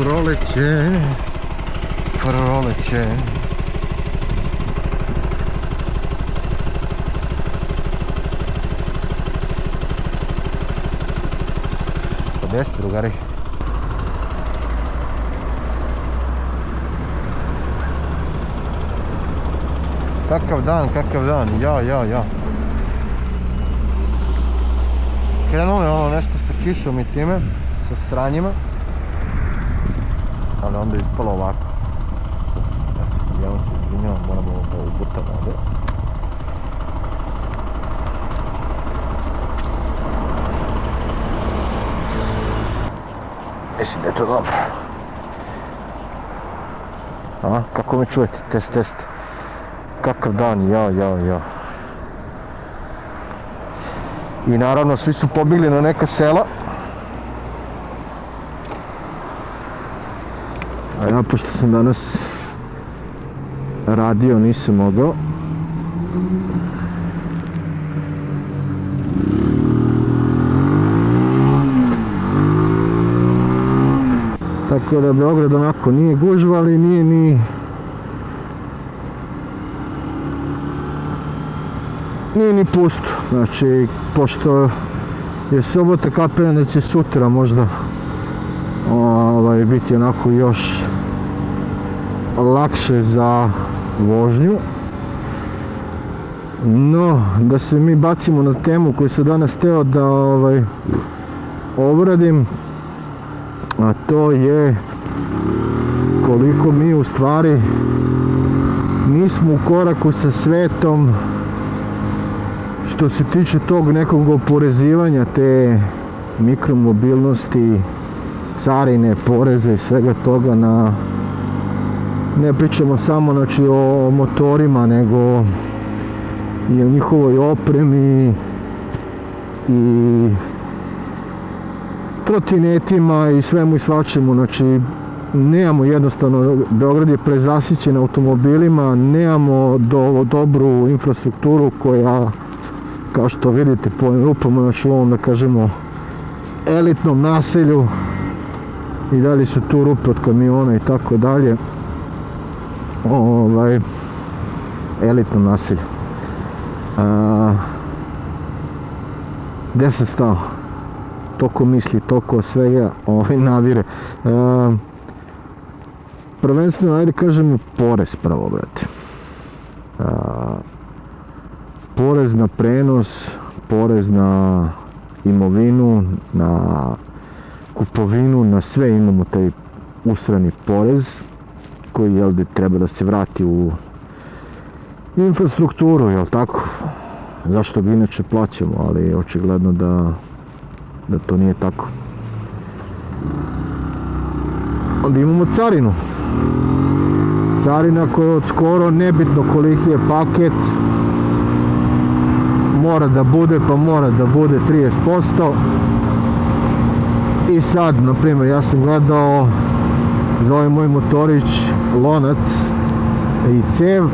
proleće, proleće. Pa gdje ste, drugari? Kakav dan, ja. Krenulo je ono nešto sa kišom i time, sa sranjima. Ali onda je ispalo ovako. Ja vam se izvinjavam, moram ovo kao ubutam ovdje. Mislim da je to dobro. A, kako me čujete? Test. Kakav dan, ja. I naravno svi su pobjegli na neka sela. A ja, pošto sam danas radio, nisam mogao. Tako da Beograd onako nije gužva, ali nije ni pusto. Znači, pošto je subota, kapiram da će sutra možda biti onako još lakše za vožnju. No, da se mi bacimo na temu koju sam danas hteo da obradim, a to je koliko mi u stvari nismo u koraku sa svetom što se tiče tog nekog oporezivanja te mikromobilnosti, carine, poreze i svega toga. Ne pričamo samo o motorima, nego i o njihovoj opremi i trotinetima i svemu i svačemu. Znači, nemamo jednostavno, Beograd je prezasićen automobilima, nemamo dobru infrastrukturu koja, kao što vidite po ovim rupama, znači u ovom, da kažemo, elitnom naselju, i dalje su tu rupe od kamiona i tako dalje, elitnom naselju. Gde sam stao? Toliko misli, toliko svega navire. Prvenstveno, ajde kažemo, porez prvo, brate. Porez na prenos, porez na imovinu, na kupovinu, na sve imamo taj usrani porez koji treba da se vrati u infrastrukturu, jel tako? Zašto bi inače plaćamo, ali očigledno da to nije tako. Onda imamo carinu. Carina koja od skoro, nebitno koliki je paket, mora da bude 30%. I sad, na primjer, ja sam gledao za ovaj moj motorić lonac i cev,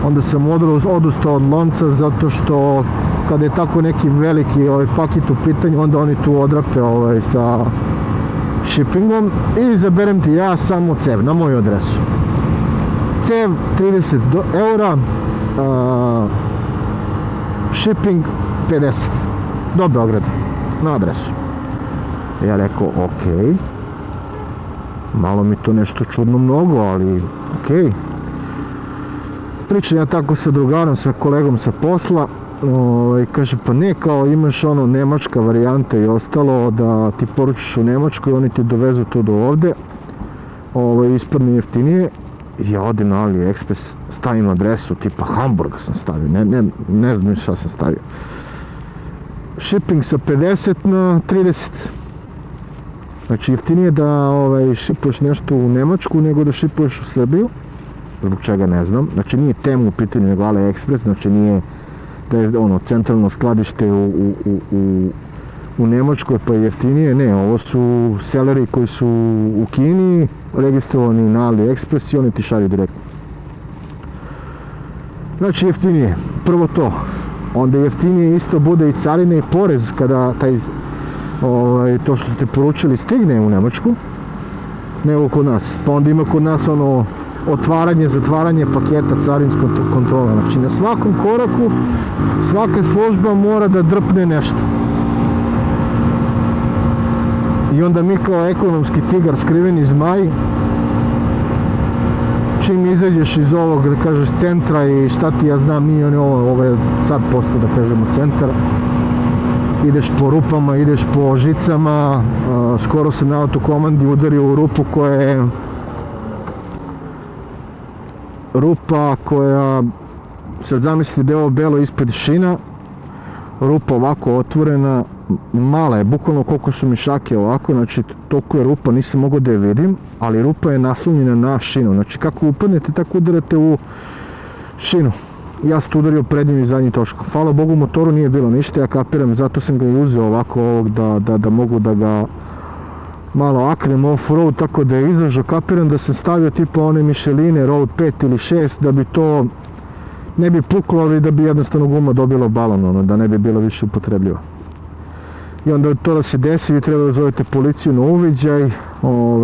onda sam odustao od lonca zato što kada je tako neki veliki paket u pitanju, onda oni tu odrape sa shippingom i izaberem ti ja samo cev na moju adresu. Cev 30 eura, shipping 50 do Beograda na adresu. Ja rekao, ok, malo mi to nešto čudno mnogo, ali ok. Pričam ja tako sa drugarom, sa kolegom sa posla, kaže, pa ne, kao imaš nemačka varijanta i ostalo, da ti poručiš u Nemačku i oni ti dovezu to do ovde, ispadne jeftinije. Ja odem na AliExpress, stavim adresu, tipa Hamburga sam stavio, ne znam šta sam stavio. Shipping sa 50 na 30. Znači, jeftinije da šipuješ nešto u Nemačku nego da šipuješ u Srbiju. Zbog čega ne znam. Znači, nije Temu u pitanju nego AliExpress, znači nije da je centralno skladište u Nemačkoj pa je jeftinije. Ne, ovo su seleri koji su u Kini, registrovani na AliExpress i oni ti šalju direktno. Znači, jeftinije. Prvo to. Onda jeftinije isto bude i carine i porez kada to što ste poručili stigne u Nemačku. nego kod nas. Pa onda ima kod nas ono otvaranje, zatvaranje paketa, carinska kontrola. Znači na svakom koraku svaka služba mora da drpne nešto. I onda mi kao ekonomski tigar, skriveni zmaj, čim izađeš iz ovog, da kažeš, centra i šta ti ja znam, mi ovo je sad postao, da kažemo, centar, ideš po rupama, ideš po žicama, skoro sam na autokomandi udario u rupu koja je rupa koja, sad zamislite da je ovo belo ispred šina, rupa ovako otvorena, mala je, bukvalno koliko su mi šake ovako, znači toliko je rupa, nisam mogao da je vidim, ali rupa je naslonjena na šinu, znači kako upadnete, tako udarate u šinu. Ja sam tu udario prednjim i zadnjim točkom. Hvala Bogu, motoru nije bilo ništa, ja kapiram, zato sam ga i uzeo ovako ovog da mogu da ga malo aknem off-road, tako da je izdržao. Kapiram da sam stavio tipa one Micheline Road 5 ili 6, da bi to ne bi puklo, ali da bi jednostavno guma dobila balon, ono, da ne bi bilo više upotrebljivo. I onda to da se desi, vi treba da zovete policiju na uviđaj,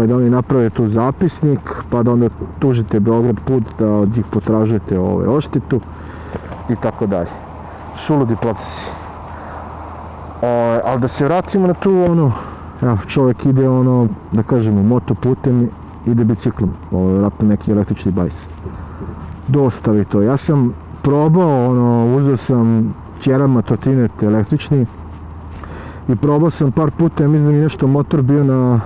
da oni naprave tu zapisnik, pa da onda tužite Beograd put, da od njih potražujete odštetu i tako dalje. Suludi procesi. Ali da se vratimo na tu, evo, čovjek ide, da kažemo, motoputem, ide biciklom, vjerojatno neki električni bajs. Dosta vi to. Ja sam probao, uzeo sam ćerama trotinet električni i probao sam par puta, ja mislim da mi nešto motor bio na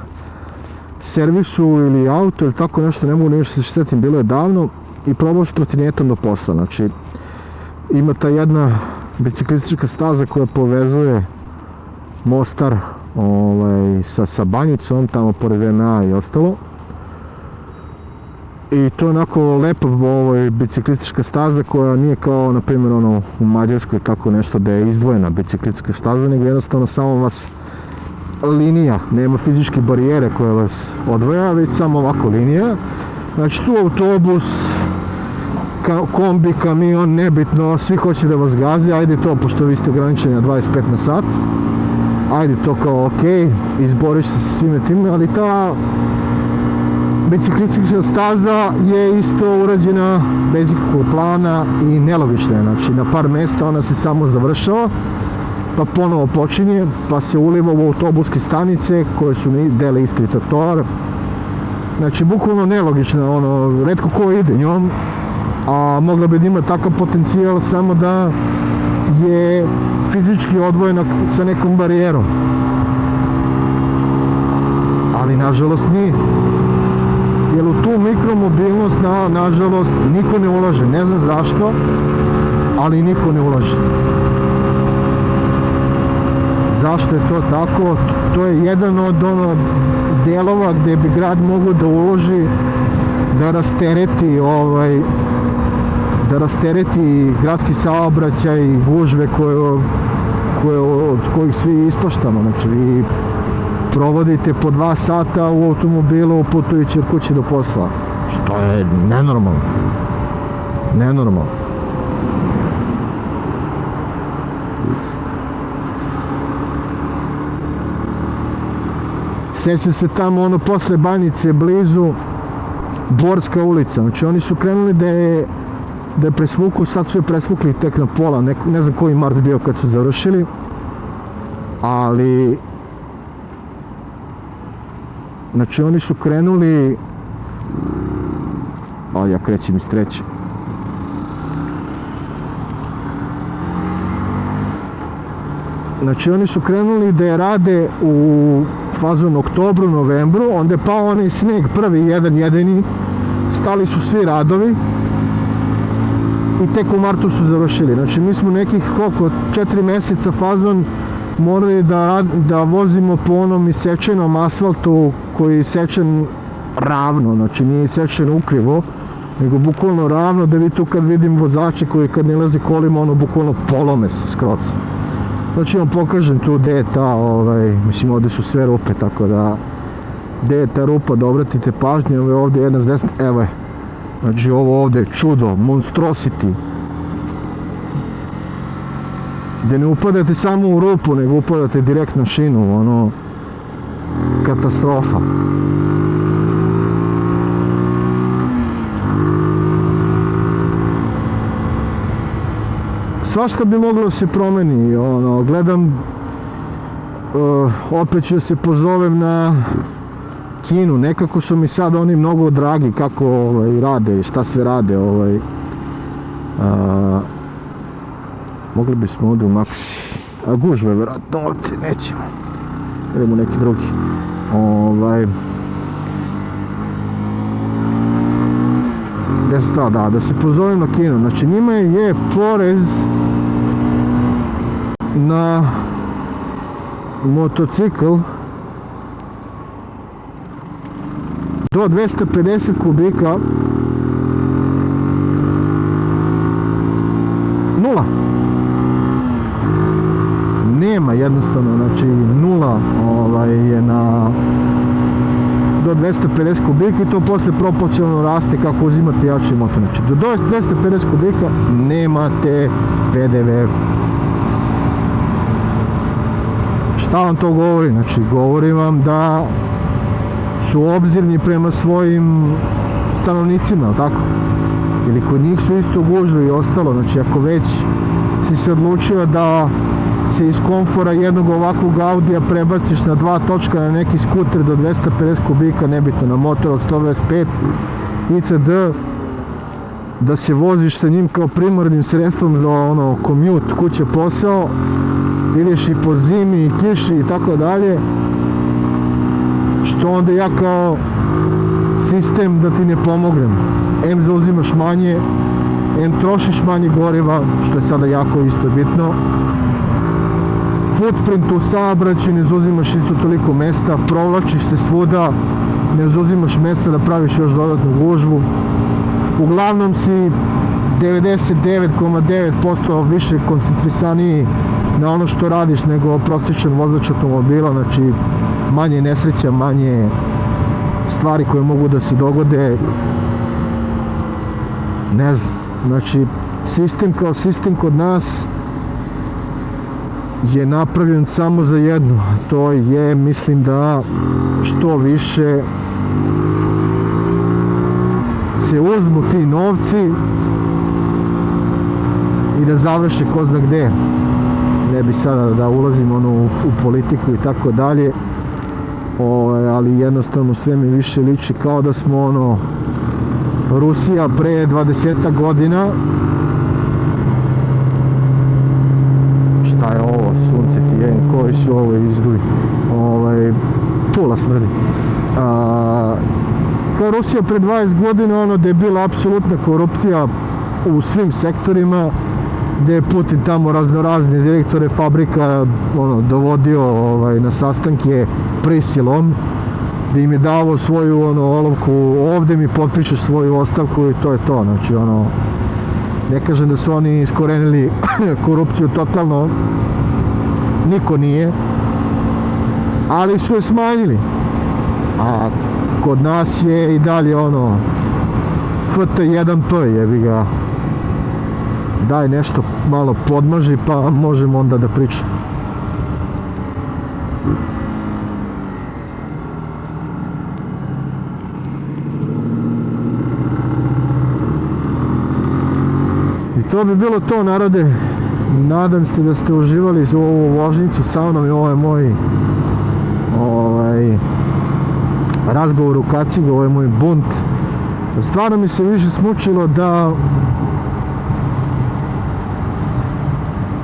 servisu ili auto ili tako nešto, ne mogu nešto se sjetim, bilo je davno, i probao sam trotinetom do posla. Znači, ima ta jedna biciklistička staza koja povezuje Mostar sa Banjicom, tamo pored VMA i ostalo. I to je onako lepa biciklistička staza koja nije kao, na primjer, u Mađarskoj tako nešto da je izdvojena biciklistička staza, nego jednostavno samo vas linija, nema fizičke barijere koja vas odvaja, već samo ovako linija. Znači tu autobus, kombi, kamion, nebitno, svi hoće da vas gazi, ajde to, pošto vi ste ograničeni na 25 na sat, ajde to kao ok, izboriš se sa svime time, ali ta biciklistička staza je isto urađena bez ikakvog plana i nelogična je. Znači na par mesta ona se samo završava, pa ponovo počinje, pa se uliva u autobuske stanice koje su dele isti trotoar. Znači bukvalno nelogična, retko ko ide njom, a mogla bi da ima takav potencijal samo da je fizički odvojena sa nekom barijerom. Ali nažalost nije. Jer u tu mikromobilnost, nažalost, niko ne ulaže. Ne znam zašto, ali niko ne ulaže. Zašto je to tako? To je jedan od delova gde bi grad mogao da uloži, da rastereti gradski saobraćaj i gužve od kojih svi ispaštamo. Znači, vi provodite po 2 sata u automobilu putujući od kuće do posla, što je nenormalno. Nenormalno. Sjećam se tamo posle Banjice blizu Borska ulica, znači oni su krenuli da je presvuku, sad su je presvukli tek na pola, ne znam koji mart bio kad su završili, ali znači oni su krenuli, ja krećem iz treće. Znači oni su krenuli da je rade u fazonu oktobru, novembru, onda je pao onaj sneg, prvi jedini, stali su svi radovi i tek u martu su završili. Znači mi smo nekih 4 meseca fazon morali da vozimo po onom isečenom asfaltu koji je isečen ravno, znači nije isečen ukrivo, nego bukvalno ravno, da vi tu kad vidim vozače koji kad nilazi kolima, bukvalno polome se skroz. Znači vam pokažem tu gde je ta, mislim ovde su sve rupe, tako da gde je ta rupa, da obratite pažnje, ovo je ovde jedna s desna, evo je, znači ovo ovde je čudo, monstrosity, gde ne upadate samo u rupu, nego upadate direkt na šinu, katastrofa. svašta bi moglo se promeni, ono, gledam, opet ću se pozovem na Kinu, nekako su mi sad oni mnogo dragi kako rade i šta sve rade, mogli bismo ovdje u Maxi, a gužve vjerojatno ovdje, nećemo, idemo neki drugi, da se pozovem na Kinu, znači njima je porez na motocikl do 250 kubika nula. Nema jednostavno, znači nula je na do 250 kubika i to posle proporcionalno raste kako uzimate jači motor. Znači do 250 kubika nemate PDV. Šta vam to govori? Znači govori vam da su obzirni prema svojim stanovnicima, ali tako? Ili kod njih su isto gužve i ostalo, znači ako već si se odlučio da se iz komfora jednog ovakvog Audija prebaciš na 2 točka na neki skuter do 250 kubika, nebitno, na motor od 125 itd., da se voziš sa njim kao primarnim sredstvom za ono commute, kuća, posao, ideš i po zimi i kiši i tako dalje, što onda ja kao sistem da ti ne pomognem, em zauzimaš manje, em trošiš manje goriva, što je sada jako isto bitno, footprint u saobraćaju, ne zauzimaš isto toliko mesta, provlačiš se svuda, ne zauzimaš mesta da praviš još dodatnu gužvu, uglavnom si 99,9% više koncentrisaniji na ono što radiš nego prosječan vozač automobila, znači manje nesreća, manje stvari koje mogu da se dogode, ne znam, znači sistem kao sistem kod nas je napravljen samo za jedno, to je, mislim, da što više se uzmu ti novci i da završe ko zna gde. Ne bih sada da ulazim u politiku i tako dalje, ali jednostavno sve mi više liči kao da smo Rusija pre 20 godina. Šta je ovo, sunce ti je, koji su ovo izduvi, pula smrdi. Kao Rusija pre 20 godina, gde je bila apsolutna korupcija u svim sektorima, gde je Putin tamo raznorazne direktore fabrika dovodio na sastanke prisilom, gde im je davo svoju olovku, ovde mi potpišeš svoju ostavku i to je to. Znači ne kažem da su oni iskorenili korupciju totalno, niko nije, ali su je smanjili, a kod nas je i dalje FT1P, jebi ga, daj nešto malo podmaži pa možemo onda da pričamo. I to bi bilo to, narode. Nadam se da ste uživali za ovu vožnicu sa mnom i ovo je moj razgovor u kacigu, ovo je moj bunt. Stvarno mi se više smučilo da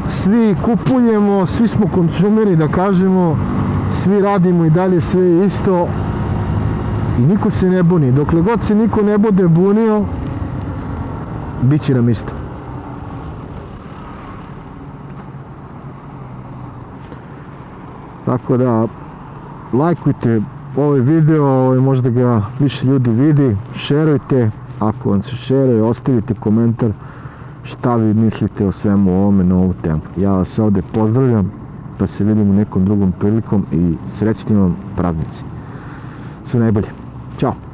svi kupujemo, svi smo konsumeri, da kažemo, svi radimo i dalje sve isto i niko se ne buni. Dokle god se niko ne bude bunio, bit će nam isto. Tako da, lajkujte ovaj video, možda ga više ljudi vidi, šerujte, ako vam se šeruje, ostavite komentar šta vi mislite o svemu ovome na ovu temu. Ja vas ovde pozdravljam, pa se vidimo nekom drugom prilikom i srećni vam praznici. Sve najbolje. Ćao!